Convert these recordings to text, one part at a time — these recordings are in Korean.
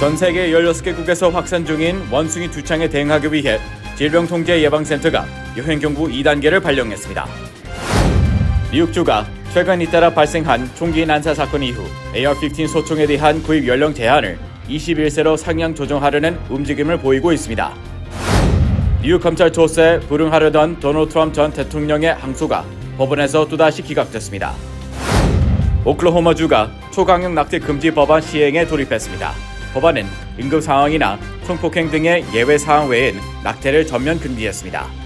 전 세계 16개국에서 확산 중인 원숭이 두창에 대응하기 위해 질병통제예방센터가 여행경보 2단계를 발령했습니다. 미국주가 최근 잇따라 발생한 총기 난사 사건 이후 AR-15 소총에 대한 구입 연령 제한을 21세로 상향 조정하려는 움직임을 보이고 있습니다. 미국 검찰 조사에 불응하려던 도널드 트럼프 전 대통령의 항소가 법원에서 또다시 기각됐습니다. 오클라호마주가 초강력 낙태 금지 법안 시행에 돌입했습니다. 법안은 응급 상황이나 성폭행 등의 예외 사항 외엔 낙태를 전면 금지했습니다.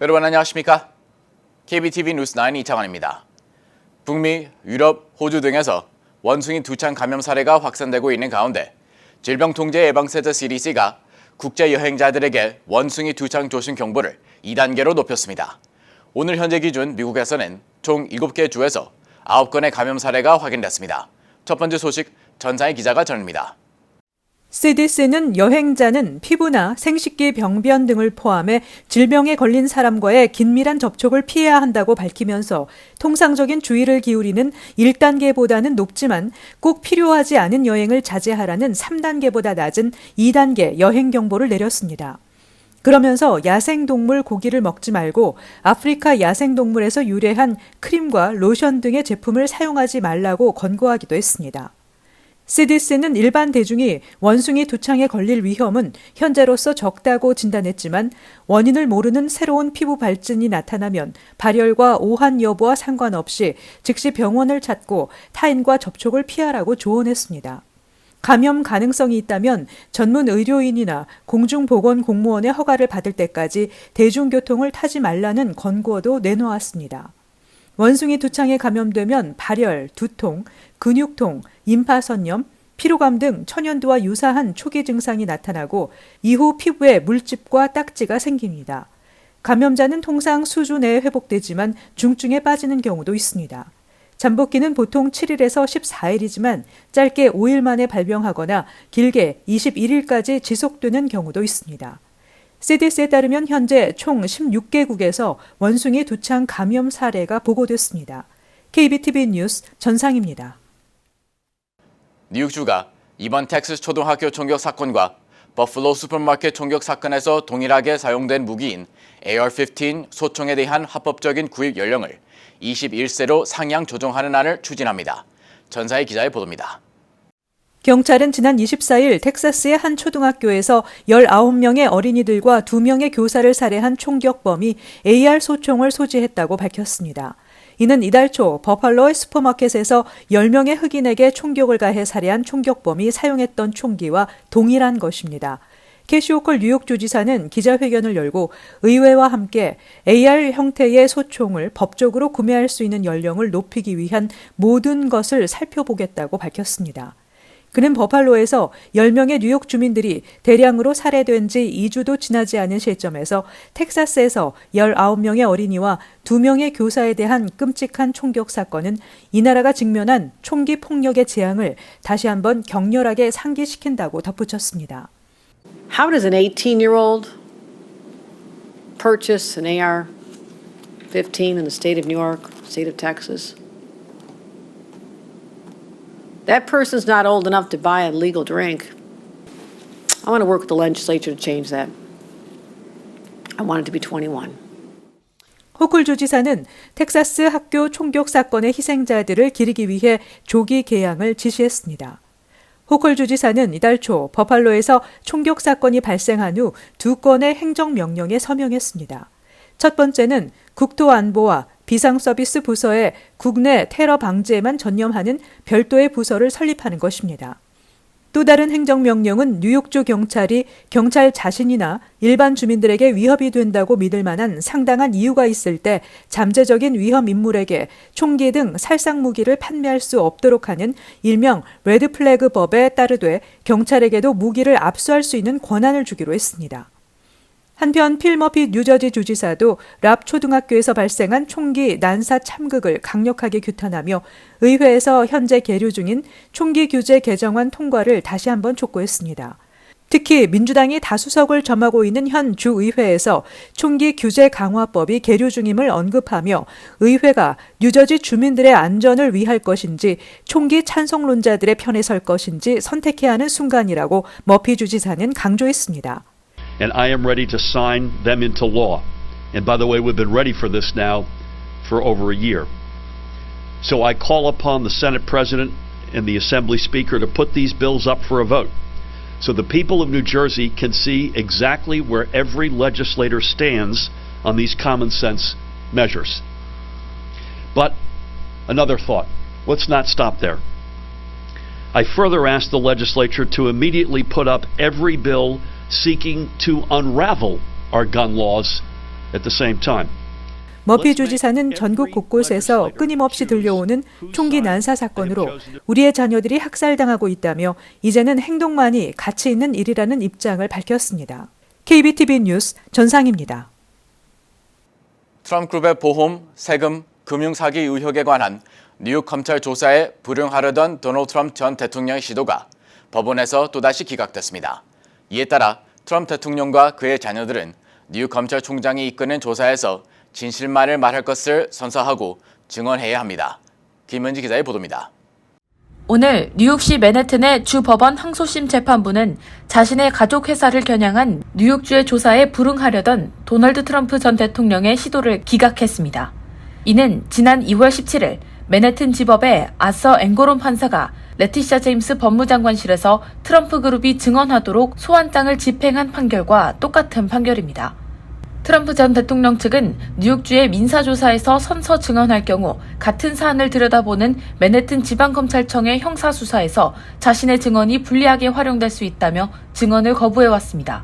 여러분 안녕하십니까? KBTV 뉴스9 이창환입니다. 북미, 유럽, 호주 등에서 원숭이 두창 감염 사례가 확산되고 있는 가운데 질병통제예방센터 CDC가 국제 여행자들에게 원숭이 두창 조심 경보를 2단계로 높였습니다. 오늘 현재 기준 미국에서는 총 7개 주에서 9건의 감염 사례가 확인됐습니다. 첫 번째 소식 전상희 기자가 전합니다. CDC는 여행자는 피부나 생식기 병변 등을 포함해 질병에 걸린 사람과의 긴밀한 접촉을 피해야 한다고 밝히면서 통상적인 주의를 기울이는 1단계보다는 높지만 꼭 필요하지 않은 여행을 자제하라는 3단계보다 낮은 2단계 여행 경보를 내렸습니다. 그러면서 야생동물 고기를 먹지 말고 아프리카 야생동물에서 유래한 크림과 로션 등의 제품을 사용하지 말라고 권고하기도 했습니다. CDC는 일반 대중이 원숭이 두창에 걸릴 위험은 현재로서 적다고 진단했지만 원인을 모르는 새로운 피부 발진이 나타나면 발열과 오한 여부와 상관없이 즉시 병원을 찾고 타인과 접촉을 피하라고 조언했습니다. 감염 가능성이 있다면 전문 의료인이나 공중보건공무원의 허가를 받을 때까지 대중교통을 타지 말라는 권고도 내놓았습니다. 원숭이 두창에 감염되면 발열, 두통, 근육통, 임파선염, 피로감 등 천연두와 유사한 초기 증상이 나타나고 이후 피부에 물집과 딱지가 생깁니다. 감염자는 통상 수주 내에 회복되지만 중증에 빠지는 경우도 있습니다. 잠복기는 보통 7일에서 14일이지만 짧게 5일 만에 발병하거나 길게 21일까지 지속되는 경우도 있습니다. CDC에 따르면 현재 총 16개국에서 원숭이 두창 감염 사례가 보고됐습니다. KBTV 뉴스 전상입니다. 뉴욕주가 이번 텍사스 초등학교 총격 사건과 버플로 슈퍼마켓 총격 사건에서 동일하게 사용된 무기인 AR-15 소총에 대한 합법적인 구입 연령을 21세로 상향 조정하는 안을 추진합니다. 전사희 기자의 보도입니다. 경찰은 지난 24일 텍사스의 한 초등학교에서 19명의 어린이들과 2명의 교사를 살해한 총격범이 AR 소총을 소지했다고 밝혔습니다. 이는 이달 초 버팔로의 슈퍼마켓에서 10명의 흑인에게 총격을 가해 살해한 총격범이 사용했던 총기와 동일한 것입니다. 캐시 호컬 뉴욕주지사는 기자회견을 열고 의회와 함께 AR 형태의 소총을 법적으로 구매할 수 있는 연령을 높이기 위한 모든 것을 살펴보겠다고 밝혔습니다. 그는 버팔로에서 10명의 뉴욕 주민들이 대량으로 살해된 지 2주도 지나지 않은 시점에서 텍사스에서 19명의 어린이와 2명의 교사에 대한 끔찍한 총격 사건은 이 나라가 직면한 총기 폭력의 재앙을 다시 한번 격렬하게 상기시킨다고 덧붙였습니다. How does an 18-year-old purchase an AR-15 in the state of New York, state of Texas? That person's not old enough to buy a legal drink. I want to work with the legislature to change that. I want it to be 21. 호쿨 주지사는 텍사스 학교 총격 사건의 희생자들을 기리기 위해 조기 개항을 지시했습니다. 호컬 주지사는 이달 초 버팔로에서 총격 사건이 발생한 후 2건의 행정명령에 서명했습니다. 첫 번째는 국토안보와 비상서비스 부서에 국내 테러 방지에만 전념하는 별도의 부서를 설립하는 것입니다. 또 다른 행정명령은 뉴욕주 경찰이 경찰 자신이나 일반 주민들에게 위협이 된다고 믿을 만한 상당한 이유가 있을 때 잠재적인 위험 인물에게 총기 등 살상무기를 판매할 수 없도록 하는 일명 레드플래그법에 따르되 경찰에게도 무기를 압수할 수 있는 권한을 주기로 했습니다. 한편 필 머피 뉴저지 주지사도 랍 초등학교에서 발생한 총기 난사 참극을 강력하게 규탄하며 의회에서 현재 계류 중인 총기 규제 개정안 통과를 다시 한번 촉구했습니다. 특히 민주당이 다수석을 점하고 있는 현 주의회에서 총기 규제 강화법이 계류 중임을 언급하며 의회가 뉴저지 주민들의 안전을 위할 것인지 총기 찬성론자들의 편에 설 것인지 선택해야 하는 순간이라고 머피 주지사는 강조했습니다. And I am ready to sign them into law. And by the way, we've been ready for this now for over a year. So I call upon the Senate President and the Assembly Speaker to put these bills up for a vote so the people of New Jersey can see exactly where every legislator stands on these common sense measures. But another thought. Let's not stop there. I further ask the legislature to immediately put up every bill seeking to unravel our gun laws at the same time. 머피 주지사는 전국 곳곳에서 끊임없이 들려오는 총기 난사 사건으로 우리의 자녀들이 학살당하고 있다며 이제는 행동만이 가치 있는 일이라는 입장을 밝혔습니다. KBTV 뉴스 전상입니다. 트럼프 그룹의 보험, 세금, 금융사기 의혹에 관한 뉴욕 검찰 조사에 불응하려던 도널드 트럼프 전 대통령의 시도가 법원에서 또다시 기각됐습니다. 이에 따라 트럼프 대통령과 그의 자녀들은 뉴욕 검찰총장이 이끄는 조사에서 진실만을 말할 것을 선서하고 증언해야 합니다. 김은지 기자의 보도입니다. 오늘 뉴욕시 맨해튼의 주 법원 항소심 재판부는 자신의 가족 회사를 겨냥한 뉴욕주의 조사에 불응하려던 도널드 트럼프 전 대통령의 시도를 기각했습니다. 이는 지난 2월 17일 맨해튼 지법의 아서 앵고론 판사가 레티샤 제임스 법무장관실에서 트럼프 그룹이 증언하도록 소환장을 집행한 판결과 똑같은 판결입니다. 트럼프 전 대통령 측은 뉴욕주의 민사조사에서 선서 증언할 경우 같은 사안을 들여다보는 맨해튼 지방검찰청의 형사수사에서 자신의 증언이 불리하게 활용될 수 있다며 증언을 거부해왔습니다.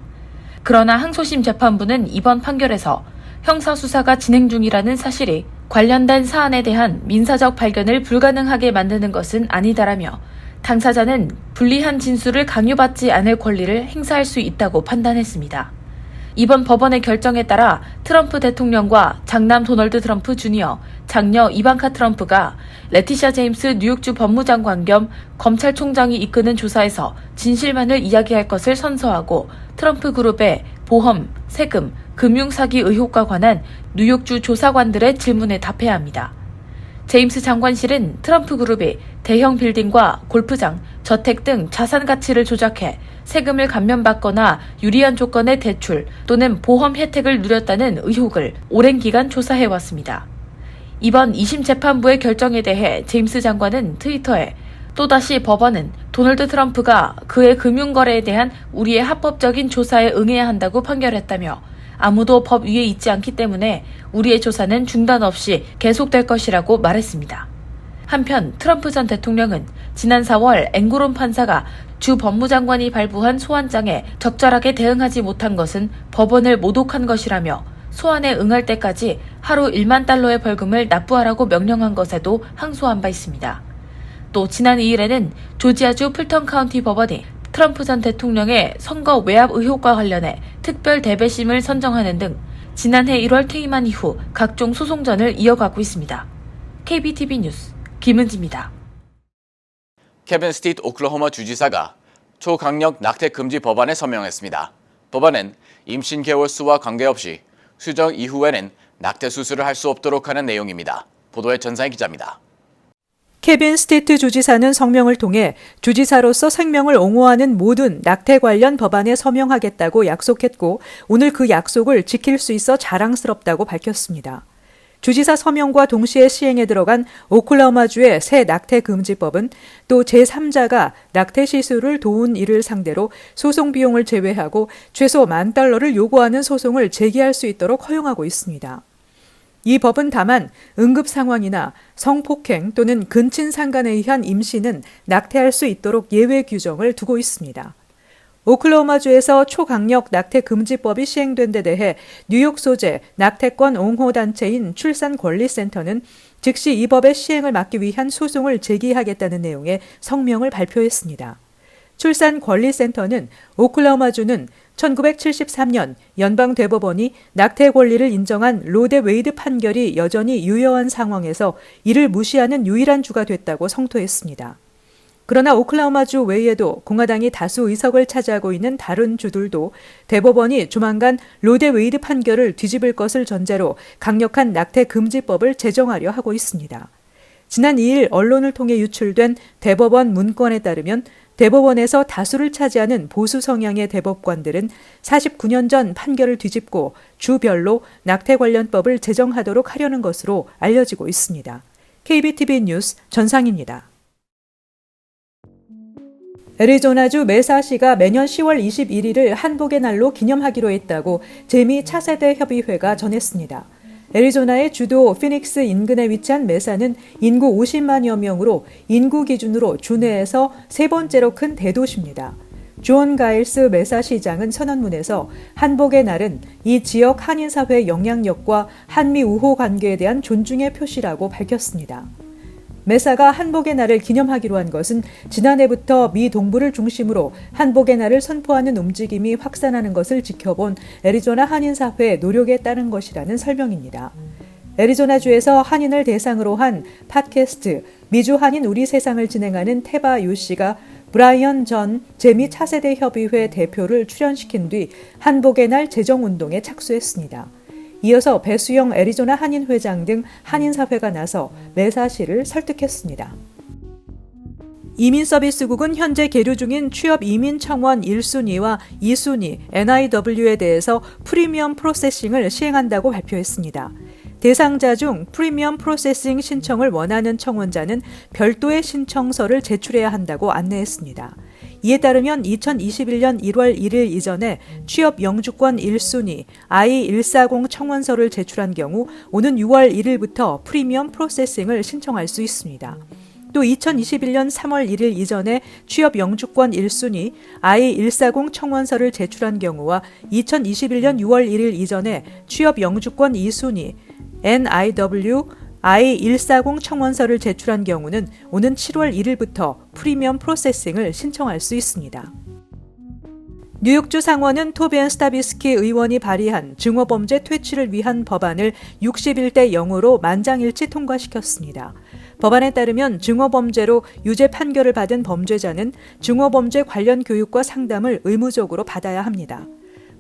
그러나 항소심 재판부는 이번 판결에서 형사수사가 진행 중이라는 사실이 관련된 사안에 대한 민사적 발견을 불가능하게 만드는 것은 아니다라며 당사자는 불리한 진술을 강요받지 않을 권리를 행사할 수 있다고 판단했습니다. 이번 법원의 결정에 따라 트럼프 대통령과 장남 도널드 트럼프 주니어, 장녀 이반카 트럼프가 레티샤 제임스 뉴욕주 법무장관 겸 검찰총장이 이끄는 조사에서 진실만을 이야기할 것을 선서하고 트럼프 그룹의 보험, 세금, 금융사기 의혹과 관한 뉴욕주 조사관들의 질문에 답해야 합니다. 제임스 장관실은 트럼프 그룹이 대형 빌딩과 골프장, 저택 등 자산 가치를 조작해 세금을 감면받거나 유리한 조건의 대출 또는 보험 혜택을 누렸다는 의혹을 오랜 기간 조사해왔습니다. 이번 2심 재판부의 결정에 대해 제임스 장관은 트위터에 또다시 법원은 도널드 트럼프가 그의 금융거래에 대한 우리의 합법적인 조사에 응해야 한다고 판결했다며 아무도 법 위에 있지 않기 때문에 우리의 조사는 중단 없이 계속될 것이라고 말했습니다. 한편 트럼프 전 대통령은 지난 4월 앵고론 판사가 주 법무장관이 발부한 소환장에 적절하게 대응하지 못한 것은 법원을 모독한 것이라며 소환에 응할 때까지 하루 1만 달러의 벌금을 납부하라고 명령한 것에도 항소한 바 있습니다. 또 지난 2일에는 조지아주 풀턴 카운티 법원이 트럼프 전 대통령의 선거 외압 의혹과 관련해 특별 대배심을 선정하는 등 지난해 1월 퇴임한 이후 각종 소송전을 이어가고 있습니다. KBTV 뉴스 김은지입니다. 케빈 스티트 오클라호마 주지사가 초강력 낙태 금지 법안에 서명했습니다. 법안은 임신 개월 수와 관계없이 수정 이후에는 낙태 수술을 할 수 없도록 하는 내용입니다. 보도에 전상희 기자입니다. 케빈 스티트 주지사는 성명을 통해 주지사로서 생명을 옹호하는 모든 낙태 관련 법안에 서명하겠다고 약속했고 오늘 그 약속을 지킬 수 있어 자랑스럽다고 밝혔습니다. 주지사 서명과 동시에 시행에 들어간 오클라호마주의 새 낙태 금지법은 또 제3자가 낙태 시술을 도운 이를 상대로 소송 비용을 제외하고 최소 $10,000를 요구하는 소송을 제기할 수 있도록 허용하고 있습니다. 이 법은 다만 응급 상황이나 성폭행 또는 근친 상간에 의한 임신은 낙태할 수 있도록 예외 규정을 두고 있습니다. 오클라호마주에서 초강력 낙태 금지법이 시행된 데 대해 뉴욕 소재 낙태권 옹호 단체인 출산권리센터는 즉시 이 법의 시행을 막기 위한 소송을 제기하겠다는 내용의 성명을 발표했습니다. 출산권리센터는 오클라호마주는 1973년 연방대법원이 낙태 권리를 인정한 로데 웨이드 판결이 여전히 유효한 상황에서 이를 무시하는 유일한 주가 됐다고 성토했습니다. 그러나 오클라호마주 외에도 공화당이 다수 의석을 차지하고 있는 다른 주들도 대법원이 조만간 로데 웨이드 판결을 뒤집을 것을 전제로 강력한 낙태 금지법을 제정하려 하고 있습니다. 지난 2일 언론을 통해 유출된 대법원 문건에 따르면 대법원에서 다수를 차지하는 보수 성향의 대법관들은 49년 전 판결을 뒤집고 주별로 낙태 관련법을 제정하도록 하려는 것으로 알려지고 있습니다. KBTV 뉴스 전상입니다. 애리조나주 메사시가 매년 10월 21일을 한복의 날로 기념하기로 했다고 재미 차세대 협의회가 전했습니다. 애리조나의 주도 피닉스 인근에 위치한 메사는 인구 50만여 명으로 인구 기준으로 주 내에서 세 번째로 큰 대도시입니다. 존 가일스 메사 시장은 선언문에서 한복의 날은 이 지역 한인사회의 영향력과 한미 우호 관계에 대한 존중의 표시라고 밝혔습니다. 메사가 한복의 날을 기념하기로 한 것은 지난해부터 미 동부를 중심으로 한복의 날을 선포하는 움직임이 확산하는 것을 지켜본 애리조나 한인사회의 노력에 따른 것이라는 설명입니다. 애리조나주에서 한인을 대상으로 한 팟캐스트 미주 한인 우리 세상을 진행하는 테바 유 씨가 브라이언 전 재미 차세대 협의회 대표를 출연시킨 뒤 한복의 날 제정운동에 착수했습니다. 이어서 배수영 애리조나 한인회장 등 한인사회가 나서 메사시를 설득했습니다. 이민서비스국은 현재 계류 중인 취업 이민 청원 1순위와 2순위 NIW에 대해서 프리미엄 프로세싱을 시행한다고 발표했습니다. 대상자 중 프리미엄 프로세싱 신청을 원하는 청원자는 별도의 신청서를 제출해야 한다고 안내했습니다. 이에 따르면 2021년 1월 1일 이전에 취업 영주권 1순위 I-140 청원서를 제출한 경우 오는 6월 1일부터 프리미엄 프로세싱을 신청할 수 있습니다. 또 2021년 3월 1일 이전에 취업 영주권 1순위 I-140 청원서를 제출한 경우와 2021년 6월 1일 이전에 취업 영주권 2순위 NIW I-140 청원서를 제출한 경우는 오는 7월 1일부터 프리미엄 프로세싱을 신청할 수 있습니다. 뉴욕주 상원은 토비앤 스타비스키 의원이 발의한 증오범죄 퇴치를 위한 법안을 61대 0으로 만장일치 통과시켰습니다. 법안에 따르면 증오범죄로 유죄 판결을 받은 범죄자는 증오범죄 관련 교육과 상담을 의무적으로 받아야 합니다.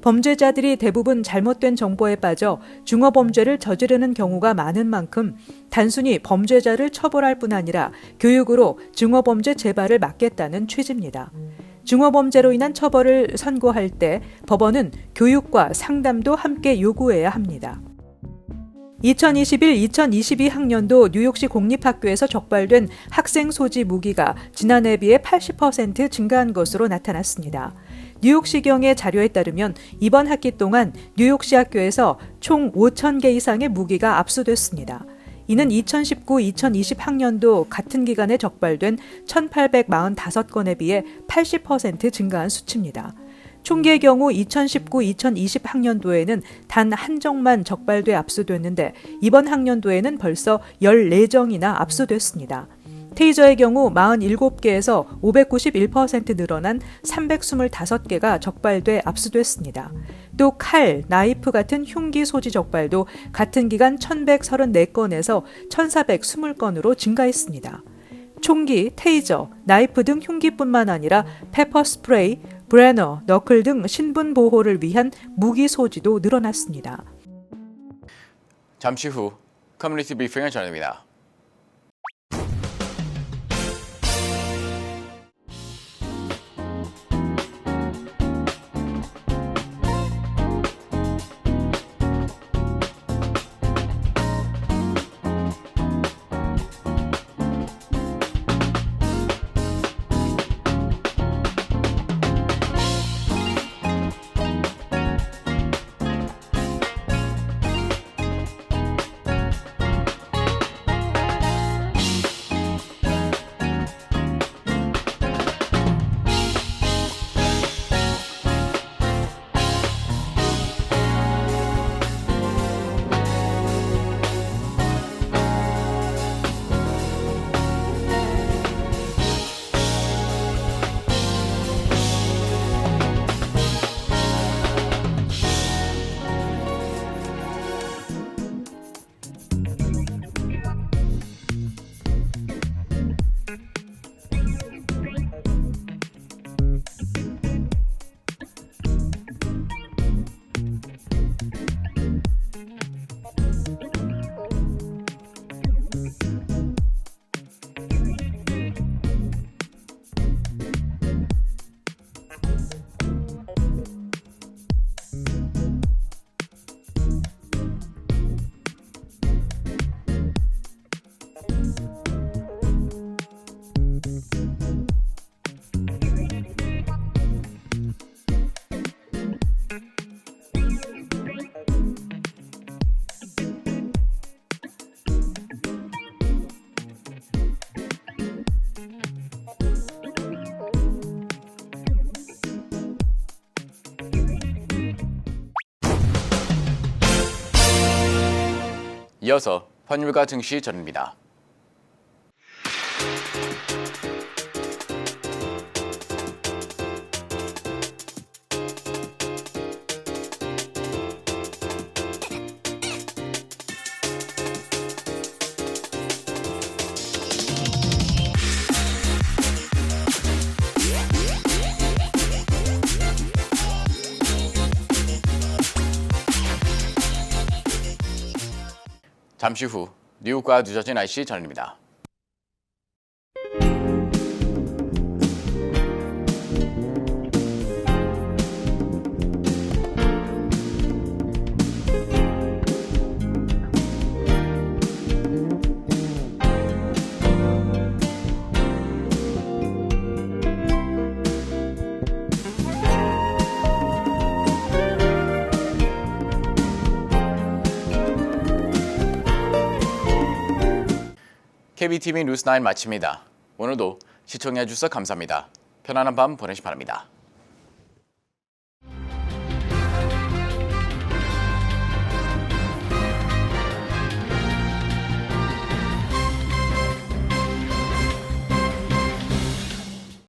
범죄자들이 대부분 잘못된 정보에 빠져 중어범죄를 저지르는 경우가 많은 만큼 단순히 범죄자를 처벌할 뿐 아니라 교육으로 중어범죄 재발을 막겠다는 취지입니다. 중어범죄로 인한 처벌을 선고할 때 법원은 교육과 상담도 함께 요구해야 합니다. 2021-2022 학년도 뉴욕시 공립학교에서 적발된 학생 소지 무기가 지난해에 비해 80% 증가한 것으로 나타났습니다. 뉴욕시경의 자료에 따르면 이번 학기 동안 뉴욕시 학교에서 총 5,000개 이상의 무기가 압수됐습니다. 이는 2019-2020 학년도 같은 기간에 적발된 1,845건에 비해 80% 증가한 수치입니다. 총기의 경우 2019-2020 학년도에는 단 한 정만 적발돼 압수됐는데 이번 학년도에는 벌써 14정이나 압수됐습니다. 테이저의 경우 47개에서 591% 늘어난 325개가 적발돼 압수됐습니다. 또 칼, 나이프 같은 흉기 소지 적발도 같은 기간 1,134건에서 1,420건으로 증가했습니다. 총기, 테이저, 나이프 등 흉기뿐만 아니라 페퍼 스프레이, 브레너, 너클 등 신분 보호를 위한 무기 소지도 늘어났습니다. 잠시 후 커뮤니티 브리핑을 전해드립니다. 이어서 환율과 증시 전입니다. 잠시 후 뉴욕과 뉴저지 날씨 전입니다. KBTV 뉴스 9 마칩니다. 오늘도 시청해 주셔서 감사합니다. 편안한 밤 보내시 바랍니다.